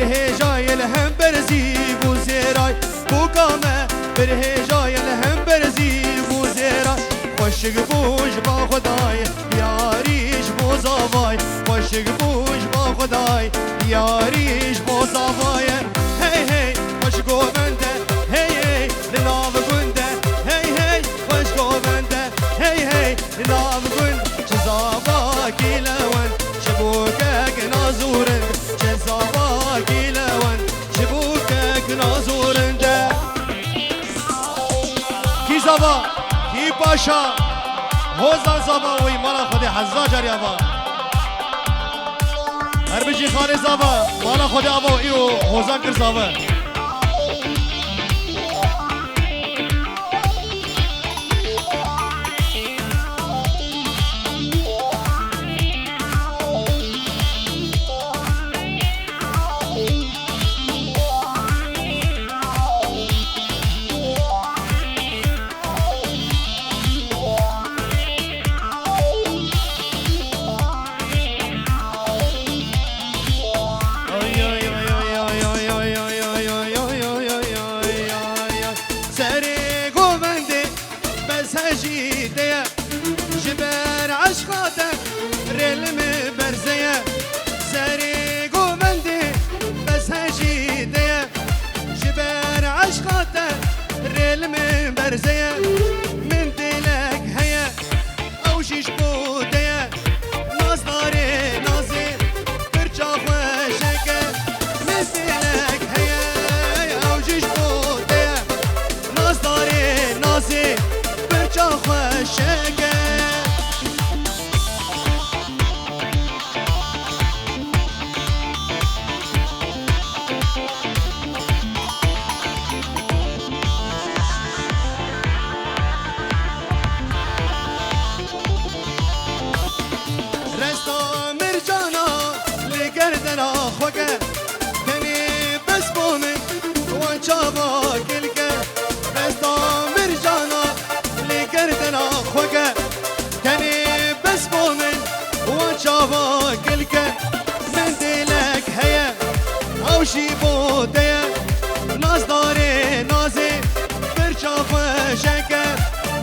برهجای الهم برزی بوزیرای بوکامه برهجای الهم برزی بوزیرای خوشگ بوش با خدای یاریش بوزاوای خوشگ بوش با خدای یاریش بوزاوای هی هی خوش گوونده هی هی لناو گنده هی هی خوش گوونده هی هی لناو گند چزاوا گیلون چبوکک نازورن چزاوا گیلون چبوکک نازورنده کی زاوا کی پاشا هوزان زاوا وی مالا خودی حزا جاری آوا هر بجی خانه زاوا مالا خودی آوا ایرو هوزان کر زاوا من دلك هيا او شيش بوديا ناصداري نازي برجع خوشك من دلك هيا او شيش بوديا ناصداري نازي برجع خوشك شی بوده ناز داره نازی برچا خوشک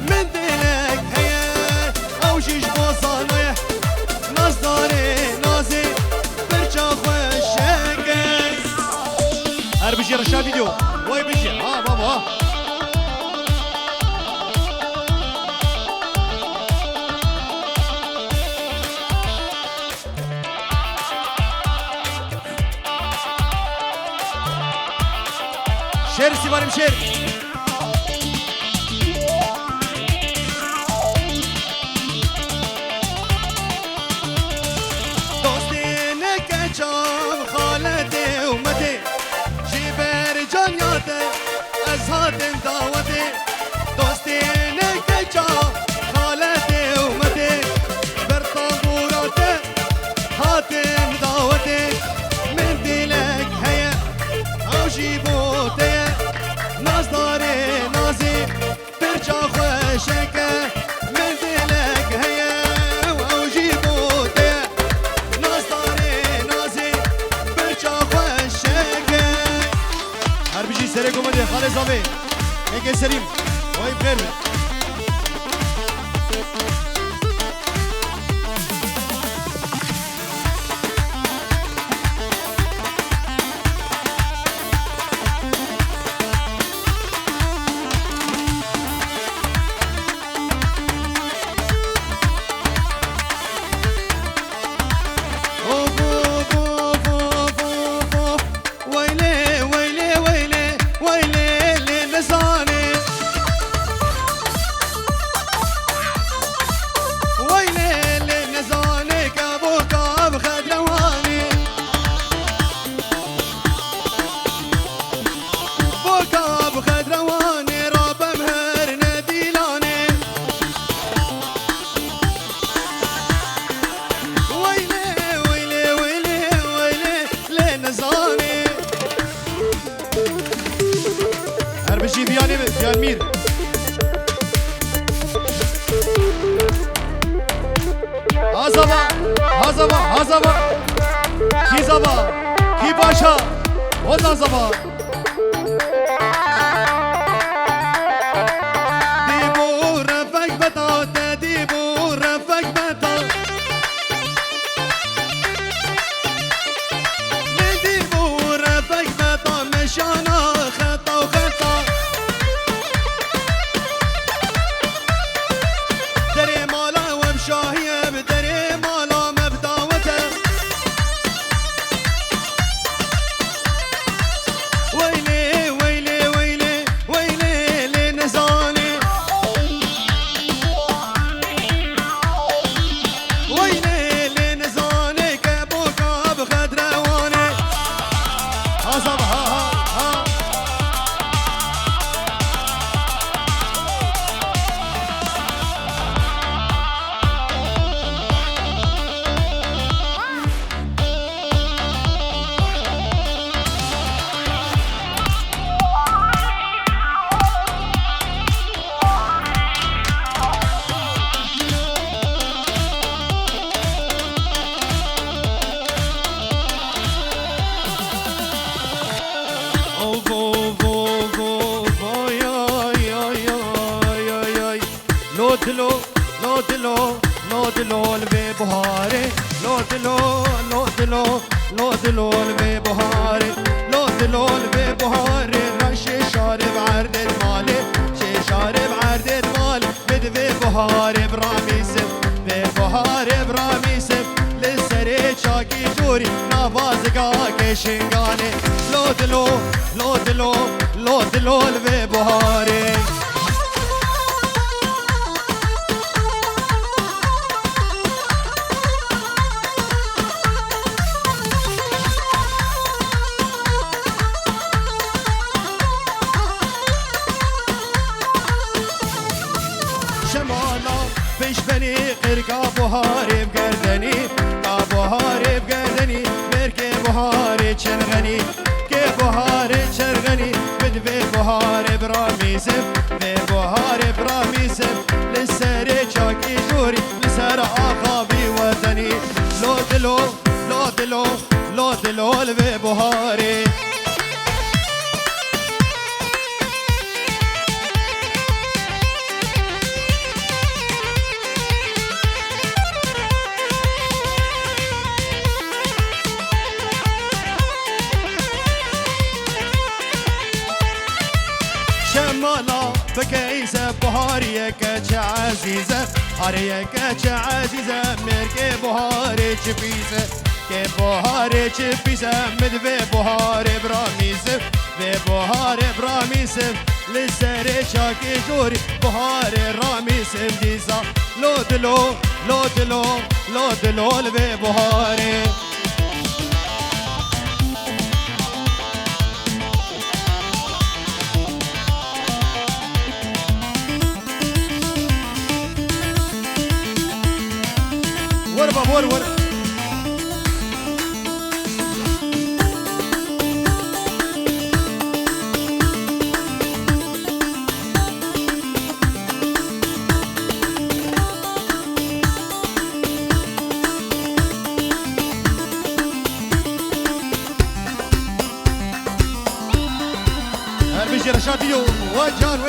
من دلک هیا او شیش بوزانه ناز داره نازی برچا خوشک هر بجی رشا ویدیو وای بجی ها بابا شعر سیباریم شعر دوستی نکچام خالته اومده جیبر جانیاته از هاتم داوته دوستی نکچام خالته اومده بر طابوراته هاتم داوته من دلک هیا او جیبوته ناز داره نازی برجا خوشک من دلک هیا او جیبوته ناز داره نازی برجا خوشک هر بیجی سره گمده خاله زاوه نگه سریم وای بخیر میر هازابا کی زابا کی باشا وزن زبا ديبو رفق بطا ديبو رفق بطا ديبو رفق بطا مشانا خطا وخطا دري مالا ومشاهية بدري مالا مبداوته ويلي ويلي ويلي ويلي لنزاني ويلي لنزاني كبوكا بخدرواني عصب ها لو البي بهاري لو البي بهاري لو البي بهاري رشي شارب عردة مالي شي شارب عردة مالي بدبي بهاري براميسم بي بهاري براميسم للسري شاكي جوري نافازقا كشنغاني لو البي بهاري بني قرقا بهاري بقردني بهاري بقردني مركي بهاري تشرغني كي بهاري تشرغني بدبي بهاري براميسم بي بهاري براميسم للسري شاكي جوري لسر آخابي وطني لو دلو البي بهاري شمالا بكيسة بهاريك عزيزة هاريك عزيزة مركي بهاري شبيزة كي بهاري شبيزة مدبي بهاري براميزة بي بهاري براميزة للسري شاكي جوري بهاري راميزة ديزا لو دلو البي بهاري ور بيجي رشاديو وجان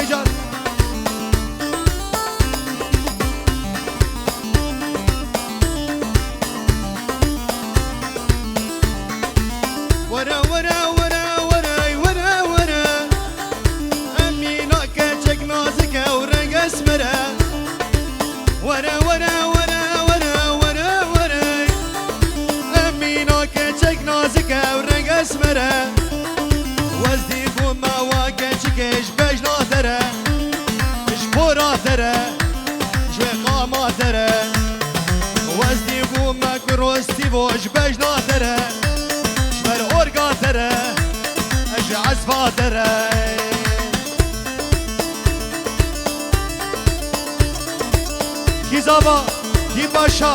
ورا أمينا كاتشك نازكة ورق اسمرة ورا أمينا كاتشك نازكة ورق اسمرة وزدي بوما واكاتشك اش باش ناثرة اش بورا ثرة شوي قاما ثرة وزدي بوما كروستي بوش باش ناثرة أورقا ترى أجعز فاترة كي زابا كي باشا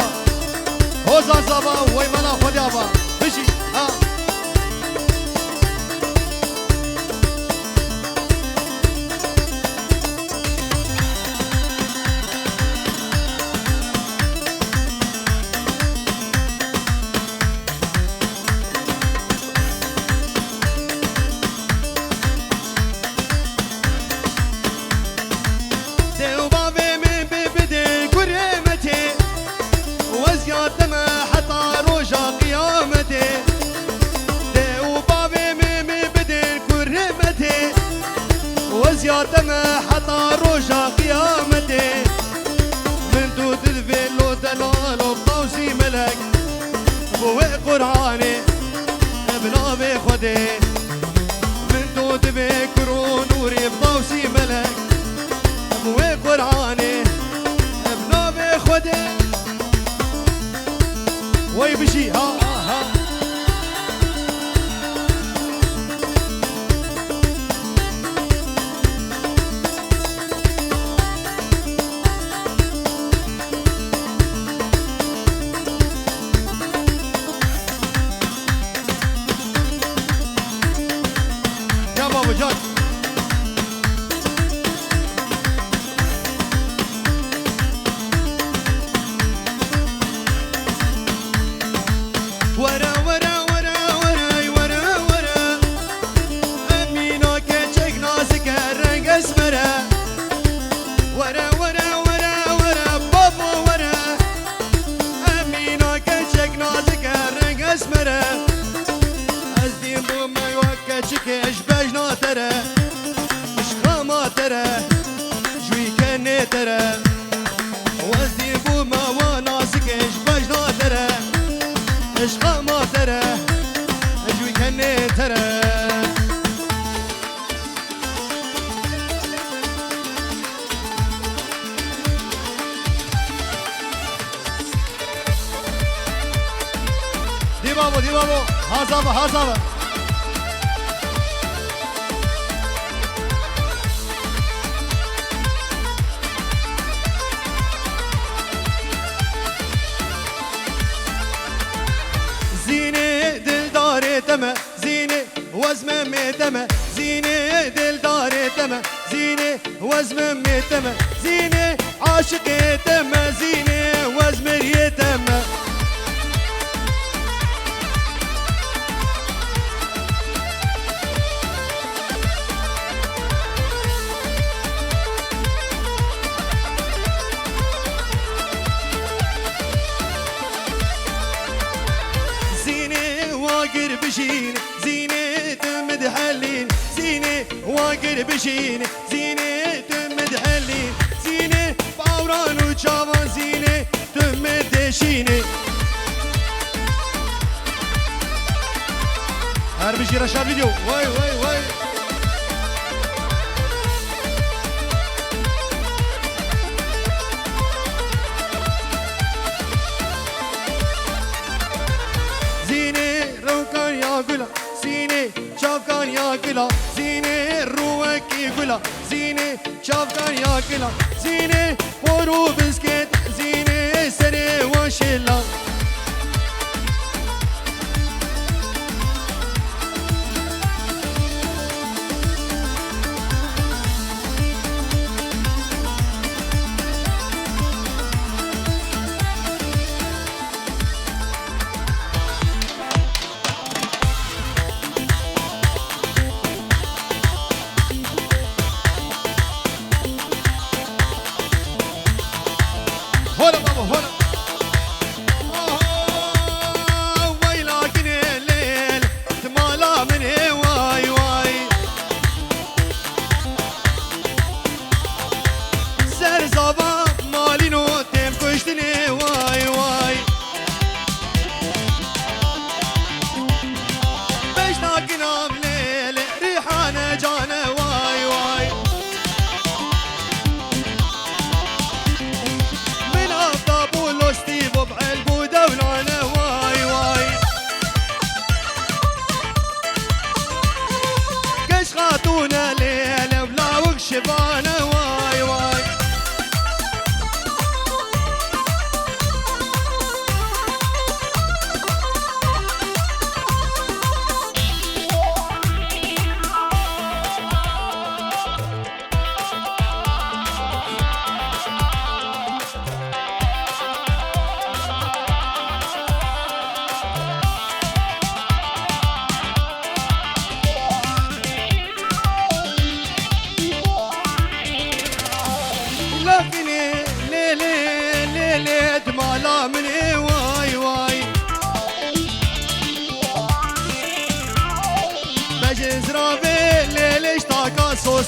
هوزا زابا ويمنا خدابا بشي وزيادة حتى رجا قيامتي دي وبابي ميمي بدين كرمتي وزيادة حتى رجا قيامتي من دود الفيلو دلال وبطوسي ملك بوي قرآني بنابي خدي من دود بكرو نوري بطوسي ملك بوي قرآني بنابي خدي وي بشي ها ها يا بابا جاي ورا ورا ورا ورا ورا ورا أمينو كيتشك نازك الرنج اسمره ورا ورا ورا ورا بابا ورا أمينو كيتشك نازك الرنج اسمره أزدين بوما يوكتشك اشباج ناتره مش خاماتره جوي كني تره وازدين بوما ونازك اشباج ناتره عشقا ما ترى اجوي كني ترى دي بابو هازابا هازابا زيني دل داري تما زيني وزمة ميتما زيني دل داري تما زيني وزمة ميتما زيني عاشق تما زيني وزمر يتما واقر بشين زيني تمد حلين زيني واقر بشين زيني تمد حلين زيني باوران وشافان زيني تمد شيني هر بشي رشاد فيديو واي واي واي gula zine çavkan ya gula zine ruaki gula zine çavkan ya gula zine boru bisket zine sere vaşela هلا بابا هلا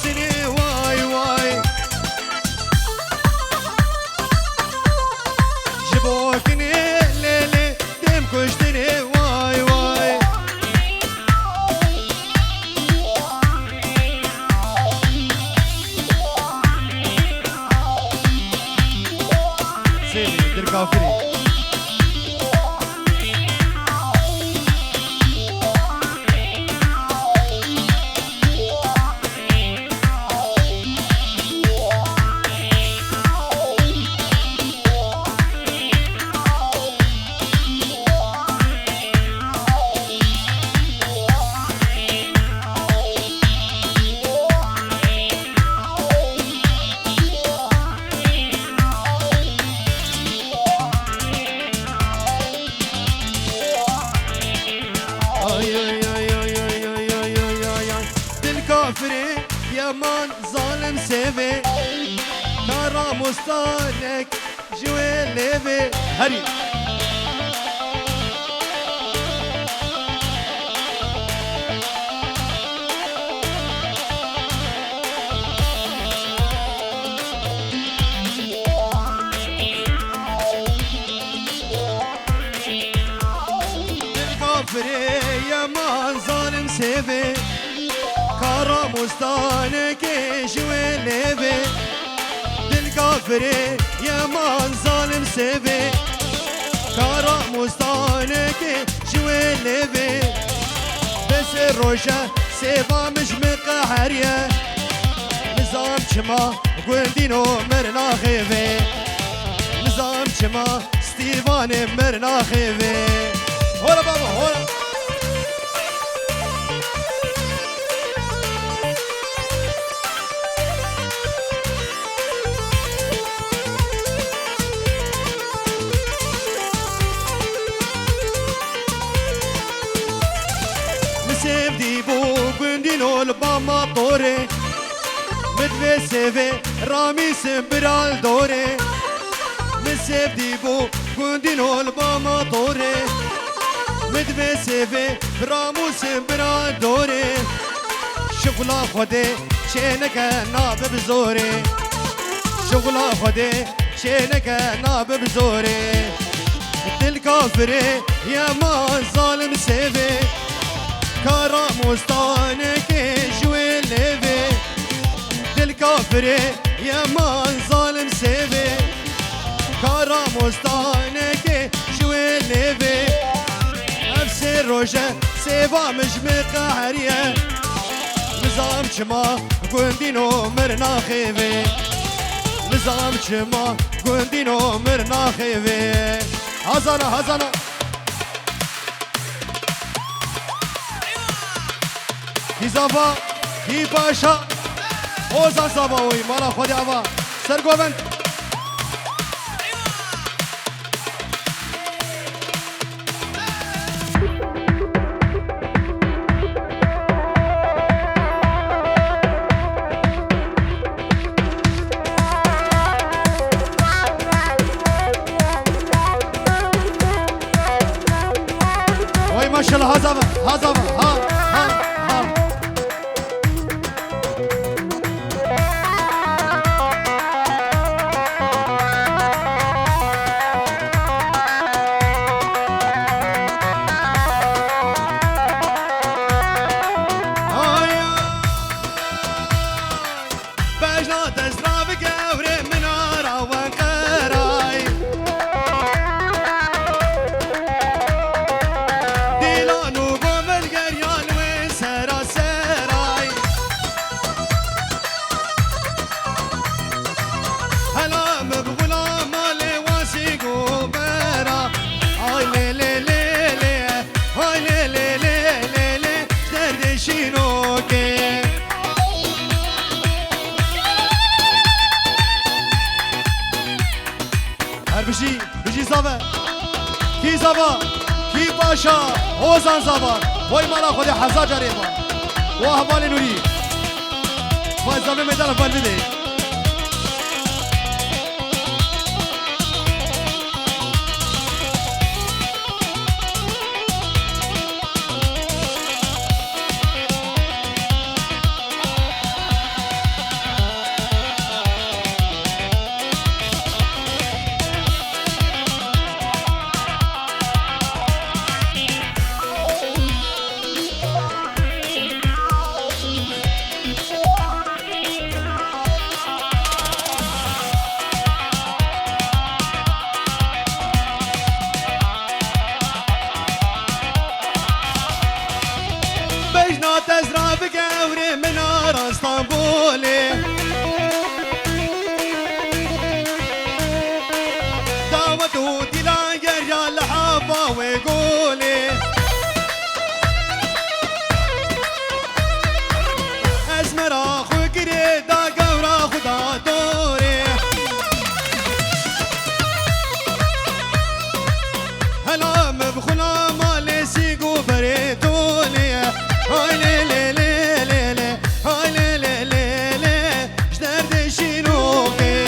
سني واي واي جبوكني ليلي دم كشتني واي واي سيدي در كافري كافري يا مان ظالم سيفي كارا مستانك جوي ليفي هري كافري يا مان ظالم سيفي كارا مستانك جوي ليفي للكافري يا مان ظالم سيفي كارا مستانك جوي ليفي بس الروشة سيفا مش مقهرية نظام شما قندينو مرنا خيفي نظام شما ستيفان مرنا خيفي هولا بابا هولا سيف ديبو قندينو الباما طوري مدفي سيفي رامي سمبرال دوري مسيف ديبو قندينو الباما طوري مدفي سيفي رامو سمبرال دوري شغلا خودي شينك ناب بزوري شغلا خودي شينك ناب بزوري الكافري يا ما ظالم سيفي كارا مستانك جوي ليفي الكافري يا مان ظالم سيفي كارا مستانك جوي ليفي نفس الروجة سيفا مش مقهرية نظام شما قندينو مرنا خيفي نظام شما قندينو مرنا خيفي هزانا هزانا کی زبا کی پاشا اوزا زبا وی مالا خودی آوا سرگوبند وی ماشالله هزبا هزبا ها ها بجی زبا کی زبا کی پاشا اوزان زبا وای مالا خودی حزا جاری با و احوال نوری وای زبا میدان احوال بده اسطنبولي دعوته دلاير يا الحبا وقولي ازمر اخو قريد دا قورا خدا دوري هلا مبخنا مالي سيقو بريتولي هاي لي لي لي لي لي هاي لي لي لي لي شدرد شينوكي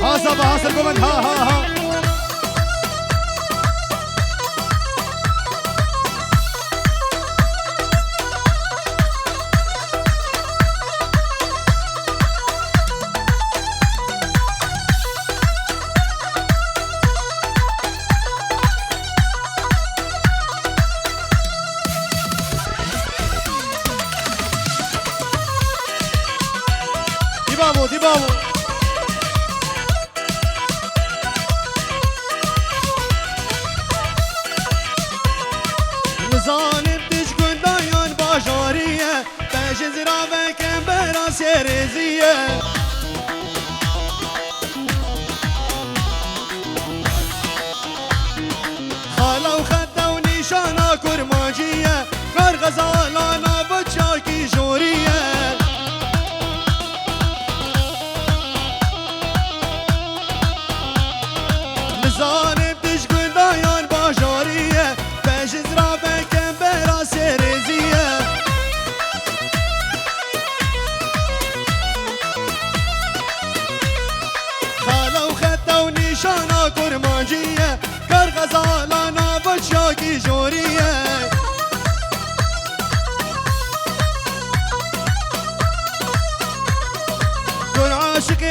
ها صبا ها سرقومن ها ها ها دي بابو نظالم تشكن دايان باجارية بجزرا بكن براس رزية خالا وخدا ونشانا كرماجية كار غزالانا بتشاكي جورية ظالم تشكل دايان باجارية بجزرا بكن براس رزية خالا وخدا ونشانا كرمانجية كار غزالانا بتشاكي جورية كن عاشق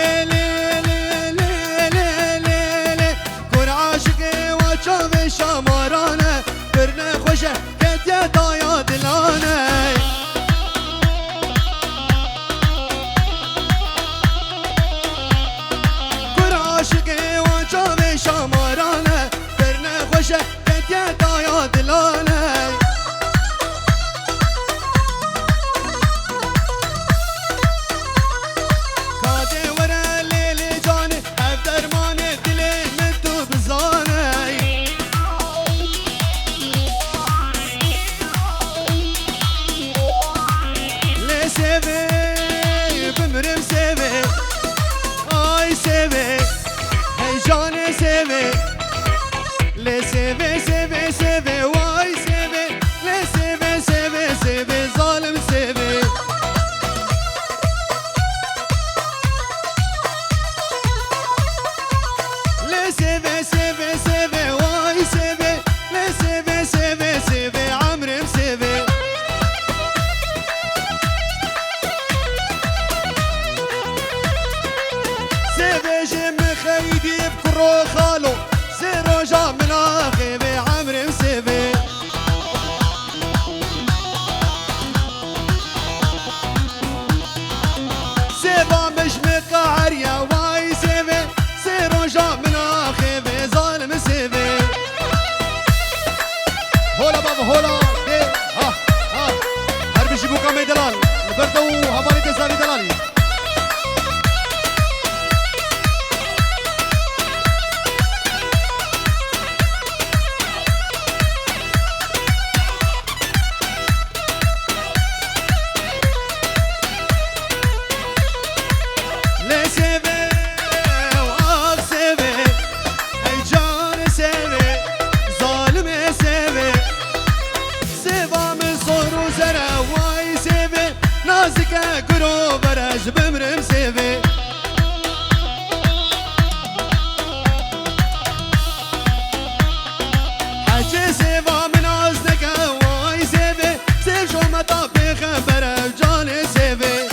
شاوي شامارانه برنه خوشه كتيا دايا دلانه كر عاشقي وشاوي شامارانه برنه خوشه كتيا دايا دلانه كادي ورا ليلي جاني افدر ماني دلي من تو بزانه سيبي بمرم سيبي اي سيبي هي جاني سيبي لي سيبي سيبي سيبي واي سيبي لي سيبي سيبي سيبي ظالم سيبي لي سيبي سيبي سيبي واي سيبي لي سيبي سيبي سيبي عمرم سيبي جيم خيدي بكرو خالو زيرو جا من اخيبي عمري مسيبي سيبا مش مقعريا واي سيبي زيرو جا من اخيبي ظالم سيبي هولا بابا هولا دي ها ها هربي جيبو كامي دلال بردو هبالي تزاري دلالي نازكه قرو برج بمرم سيفي حكي سيفا من عزنك واي سيفي سيف شو مطابي خبر جاني سيفي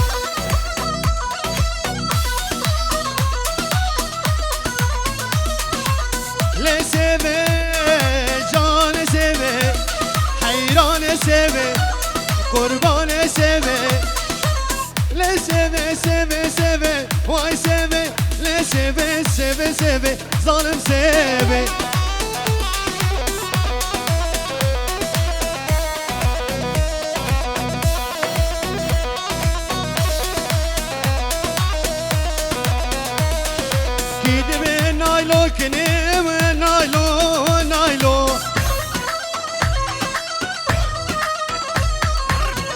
لي سيفي جاني سيفي حيران سيفي قربان سيفي لي سيفي سيفي سيفي واي سيفي لي سيفي سيفي سيفي ظالم سيفي زيني نايلو نايلو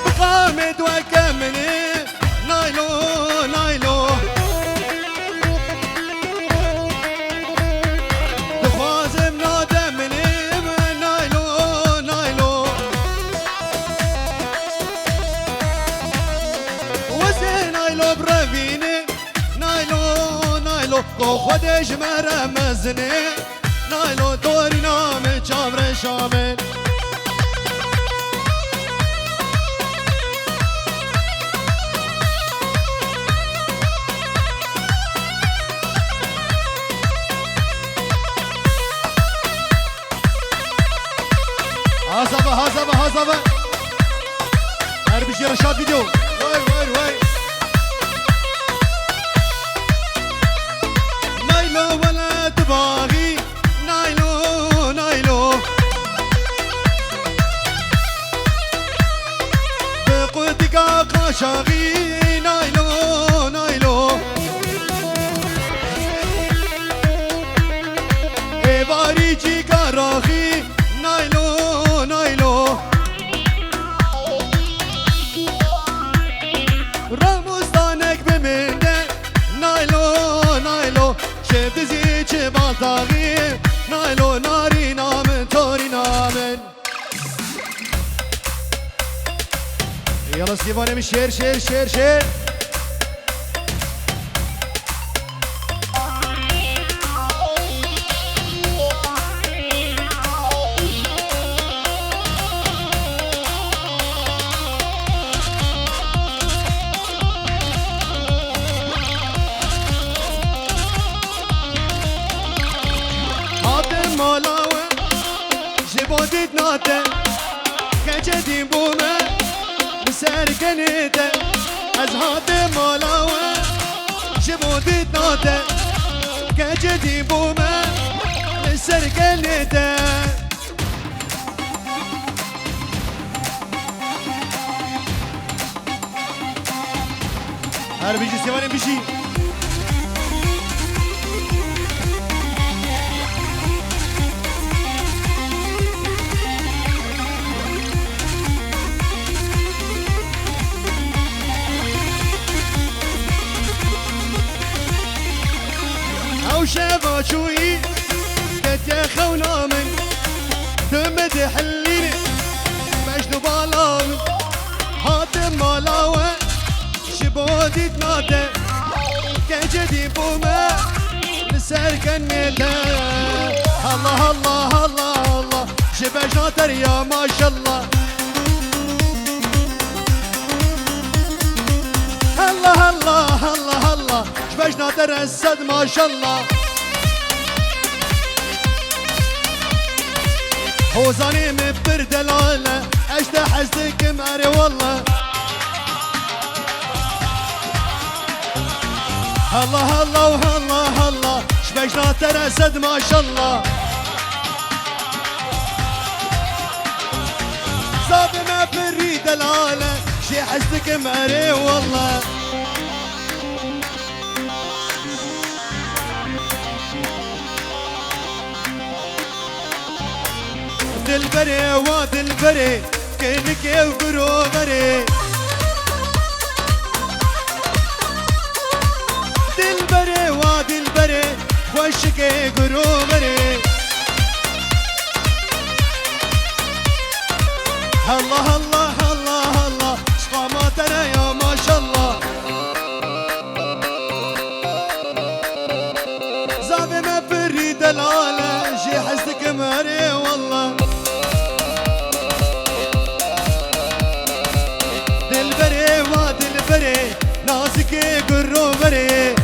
بقامد وكمني نايلو نايلو تخوازم نادمني نايلو نايلو وزين نايلو برافيني نايلو نايلو خودش مرمزني نايلو دوري نامي چامر شامل هزبه هر بيجي رشاد فيديو وي نايلو ولا تباغي نايلو نايلو بقودك قاشاغي نايلو نايلو ايباري جي كاراغي نايلو نايلو راموستانك بمنده نايلو نايلو شبزي چبالتاغي نايلو ناري نامن توري نامن يلا سيفاني من شير شير شير شير مالاوه جبودت ناته كجدي بومه بسر كنيته از هات مالاوه جبودت ناته كجدي بومه بسر كنيته هر بيجي سيواني بيجي شبا شوي كتيا خونا من دمد حليني مجنو بالامن حاتم مالاوه شبودي تناته كجدي بومه لسر كنيته الله الله الله الله شباش ناطر يا ما شاء الله الله الله الله الله شباش ناطر السد ما شاء الله حوزاني مبر دلاله اشت حزتك ماري والله الله الله الله الله شباش ناطر السد ما شاء الله صابي مبر دلاله شي حزتك ماري والله دلبري ودلبري كنك وقرو بري دلبري ودلبري وشك قرو بري الله الله الله الله شقاماتنا يا ما شاء الله زابي ما بري دلاله شي حسك ماري والله دلبري نازك قرو بري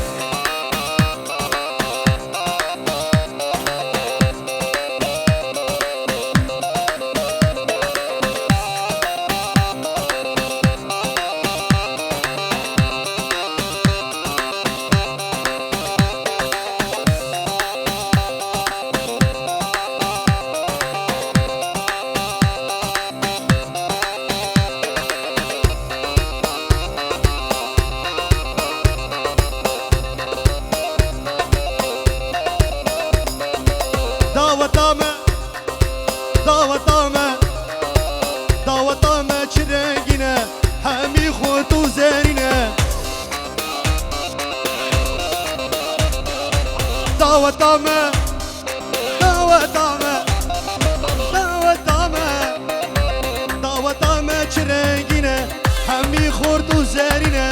داوتامه داوتامه داوتامه چرنگینه همی خود و زرینه داوتامه داوتامه داوتامه داوتامه چرنگینه همی خورد و زرینه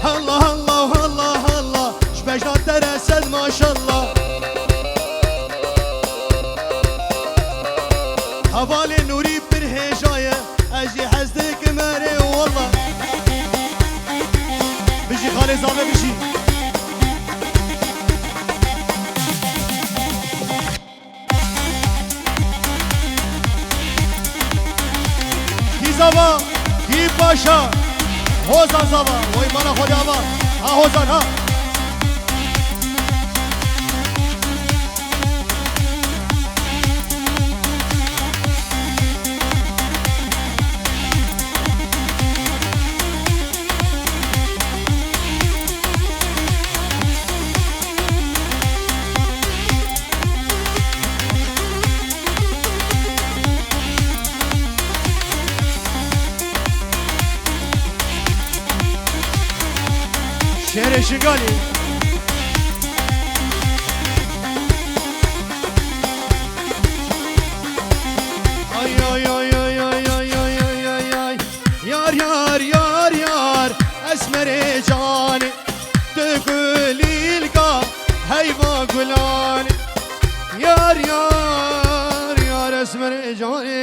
الله الله الله الله شبجنات درسد ماشالله حوال نوری پر هجایه اجی حزدک مره والله بشی خاله زامه بشی کی زبا کی پاشا هوزان زبا وی مانا خودی آبا ها هوزان ها شهر شنگالی ay ay ay ay ay ay ay ay ay ay yar yar yar yar esmere cani dökülilka heyva gulani yar yar yar esmere cani